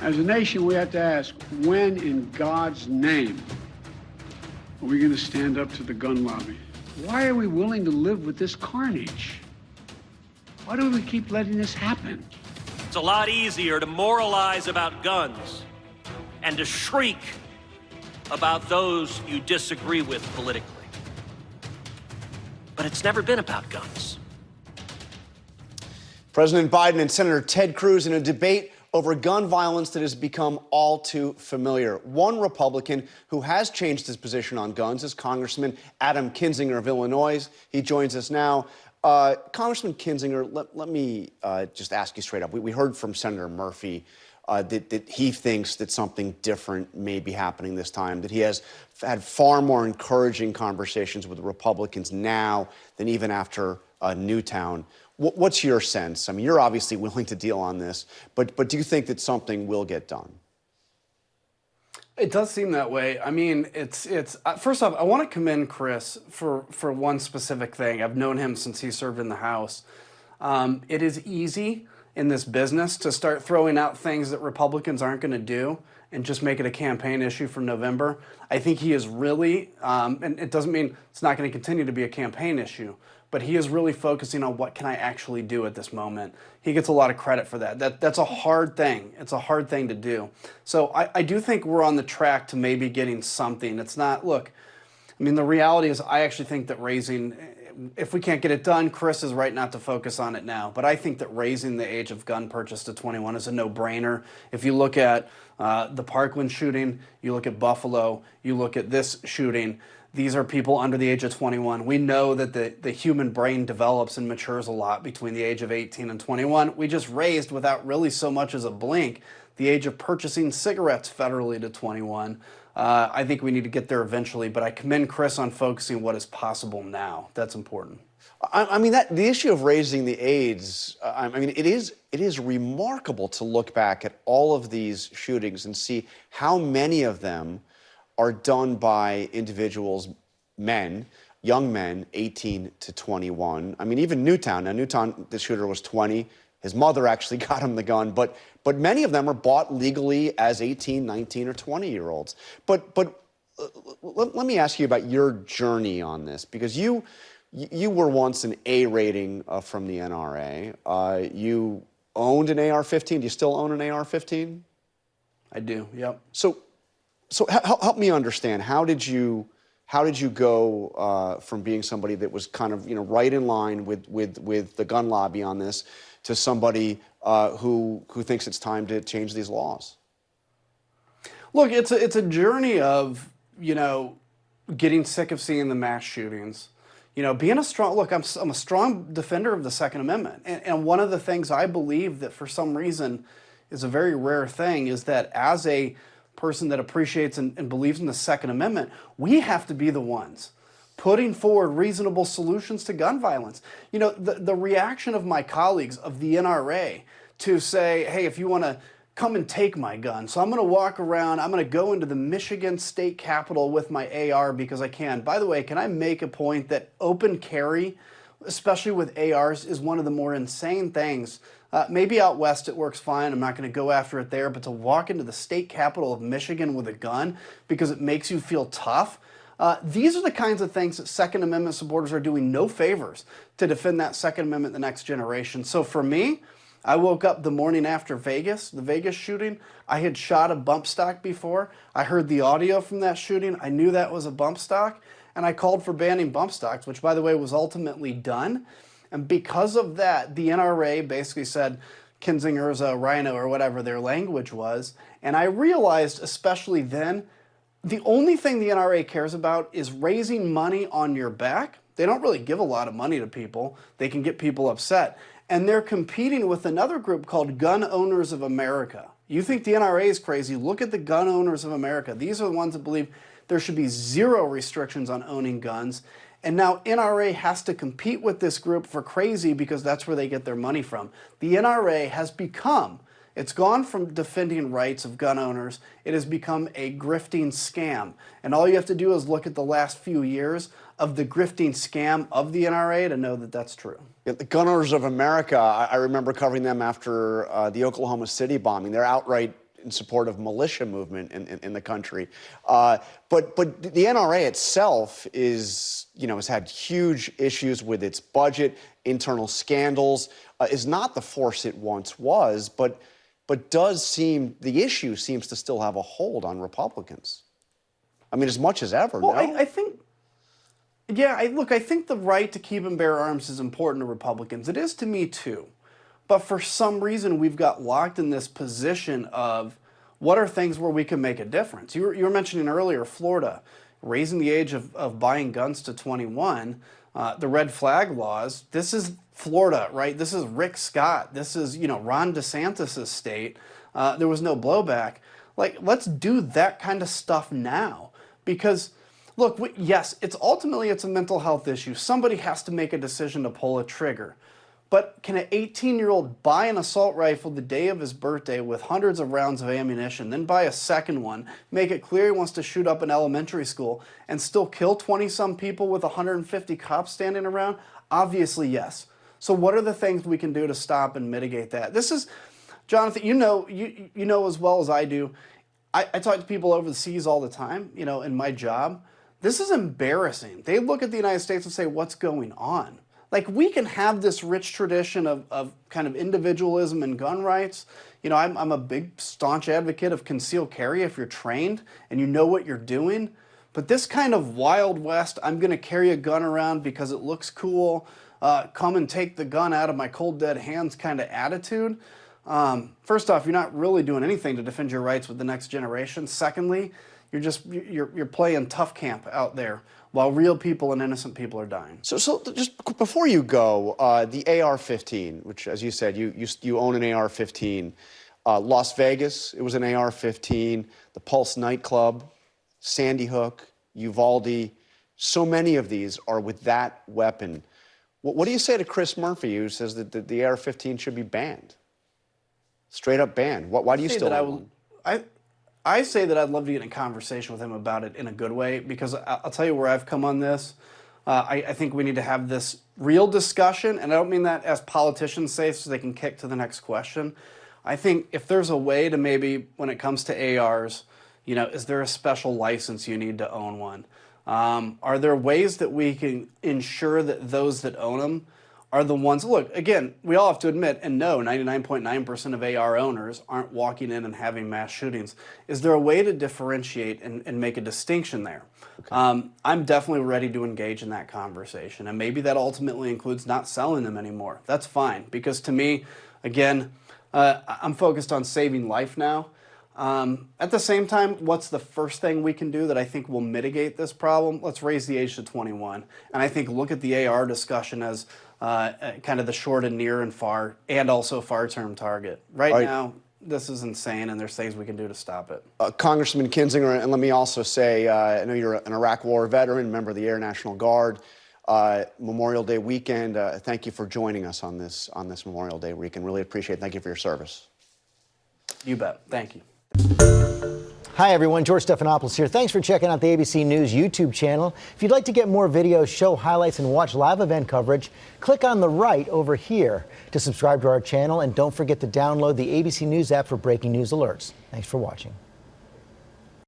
As a nation, we have to ask, when in God's name are we going to stand up to the gun lobby? Why are we willing to live with this carnage? Why do we keep letting this happen? It's a lot easier to moralize about guns and to shriek about those you disagree with politically. But it's never been about guns. President Biden and Senator Ted Cruz in a debate over gun violence that has become all too familiar. One Republican who has changed his position on guns is Congressman Adam Kinzinger of Illinois. He joins us now. Congressman Kinzinger, let me just ask you straight up. We heard from Senator Murphy that he thinks that something different may be happening this time, that he has had far more encouraging conversations with the Republicans now than even after Newtown. What's your sense? I mean, you're obviously willing to deal on this, but do you think that something will get done? It does seem that way. I mean, it's first off, I want to commend Chris for one specific thing. I've known him since he served in the House. It is easy in this business to start throwing out things that Republicans aren't going to do and just make it a campaign issue for November. I think he is really, and it doesn't mean it's not going to continue to be a campaign issue, but he is really focusing on what can I actually do at this moment. He gets a lot of credit for that. That's a hard thing. It's a hard thing to do. So I do think we're on the track to maybe getting something. It's not, look, I mean, the reality is I actually think that raising, if we can't get it done, Chris is right not to focus on it now. But I think that raising the age of gun purchase to 21 is a no-brainer. If you look at the Parkland shooting, you look at Buffalo, you look at this shooting, these are people under the age of 21. We know that the human brain develops and matures a lot between the age of 18 and 21. We just raised, without really so much as a blink, the age of purchasing cigarettes federally to 21. I think we need to get there eventually, but I commend Chris on focusing what is possible now. That's important. I mean, the issue of raising the age, I mean, it is remarkable to look back at all of these shootings and see how many of them are done by individuals, men, young men, 18 to 21. I mean, even Newtown. Now, Newtown, the shooter was 20. His mother actually got him the gun, but many of them are bought legally as 18, 19, or 20-year-olds. But let me ask you about your journey on this, because you were once an A rating from the NRA. You owned an AR-15. Do you still own an AR-15? I do, yep. So help me understand, how did you go from being somebody that was kind of, right in line with the gun lobby on this to somebody who thinks it's time to change these laws? Look, it's a journey of, getting sick of seeing the mass shootings. Being a strong, look, I'm a strong defender of the Second Amendment. And one of the things I believe that for some reason is a very rare thing is that as a person that appreciates and believes in the Second Amendment, we have to be the ones putting forward reasonable solutions to gun violence. The reaction of my colleagues of the NRA to say, hey, if you want to come and take my gun, so I'm going to walk around, I'm going to go into the Michigan State Capitol with my AR because I can. By the way, can I make a point that open carry, especially with ARs, is one of the more insane things. Maybe out west it works fine. I'm not going to go after it there. But to walk into the state capitol of Michigan with a gun because it makes you feel tough, these are the kinds of things that Second Amendment supporters are doing no favors to defend that Second Amendment the next generation. So for me, I woke up the morning after the Vegas shooting. I had shot a bump stock before. I heard the audio from that shooting. I knew that was a bump stock. And I called for banning bump stocks, which, by the way, was ultimately done. And because of that, the NRA basically said Kinzinger's a rhino or whatever their language was. And I realized, especially then, the only thing the NRA cares about is raising money on your back. They don't really give a lot of money to people. They can get people upset. And they're competing with another group called Gun Owners of America. You think the NRA is crazy? Look at the Gun Owners of America. These are the ones that believe there should be zero restrictions on owning guns. And now NRA has to compete with this group for crazy because that's where they get their money from. The NRA has become, it's gone from defending rights of gun owners, it has become a grifting scam. And all you have to do is look at the last few years of the grifting scam of the NRA to know that that's true. Yeah, the Gun Owners of America, I remember covering them after the Oklahoma City bombing. They're outright in support of militia movement in the country. But the NRA itself has had huge issues with its budget, internal scandals, is not the force it once was, but the issue seems to still have a hold on Republicans. I mean, as much as ever. Well, no? I think, yeah, I think the right to keep and bear arms is important to Republicans. It is to me too. But for some reason, we've got locked in this position of what are things where we can make a difference. You were mentioning earlier Florida, raising the age of buying guns to 21, the red flag laws. This is Florida, right? This is Rick Scott. This is, Ron DeSantis' state. There was no blowback. Like, let's do that kind of stuff now. Because, look, yes, it's a mental health issue. Somebody has to make a decision to pull a trigger. But can an 18-year-old buy an assault rifle the day of his birthday with hundreds of rounds of ammunition, then buy a second one, make it clear he wants to shoot up an elementary school, and still kill 20-some people with 150 cops standing around? Obviously, yes. So what are the things we can do to stop and mitigate that? This is, Jonathan, you know as well as I do, I talk to people over the seas all the time, in my job. This is embarrassing. They look at the United States and say, what's going on? Like, we can have this rich tradition of kind of individualism and gun rights. I'm a big, staunch advocate of concealed carry if you're trained and you know what you're doing. But this kind of Wild West, I'm going to carry a gun around because it looks cool, come and take the gun out of my cold, dead hands kind of attitude. First off, you're not really doing anything to defend your rights with the next generation. Secondly, you're playing tough camp out there while real people and innocent people are dying. So just before you go, the AR-15, which, as you said, you own an AR-15. Las Vegas, it was an AR-15. The Pulse nightclub, Sandy Hook, Uvalde, so many of these are with that weapon. What do you say to Chris Murphy, who says that the AR-15 should be banned? Straight up banned. Why do you still own one? I say that I'd love to get in a conversation with him about it in a good way, because I'll tell you where I've come on this. I think we need to have this real discussion, and I don't mean that as politicians say so they can kick to the next question. I think if there's a way to maybe, when it comes to ARs, is there a special license you need to own one? Are there ways that we can ensure that those that own them are the ones, look, again, we all have to admit and know 99.9% of AR owners aren't walking in and having mass shootings. Is there a way to differentiate and make a distinction there? Okay. I'm definitely ready to engage in that conversation, and maybe that ultimately includes not selling them anymore. That's fine, because to me, again, I'm focused on saving life now. At the same time, what's the first thing we can do that I think will mitigate this problem? Let's raise the age to 21. And I think look at the AR discussion as kind of the short and near and far, and also far-term target. Right now, this is insane, and there's things we can do to stop it. Congressman Kinzinger, and let me also say, I know you're an Iraq War veteran, member of the Air National Guard. Memorial Day weekend, thank you for joining us on this Memorial Day weekend. Really appreciate it. Thank you for your service. You bet. Thank you. Hi everyone, George Stephanopoulos here. Thanks for checking out the ABC News YouTube channel. If you'd like to get more videos, show highlights, and watch live event coverage, click on the right over here to subscribe to our channel, and don't forget to download the ABC News app for breaking news alerts. Thanks for watching.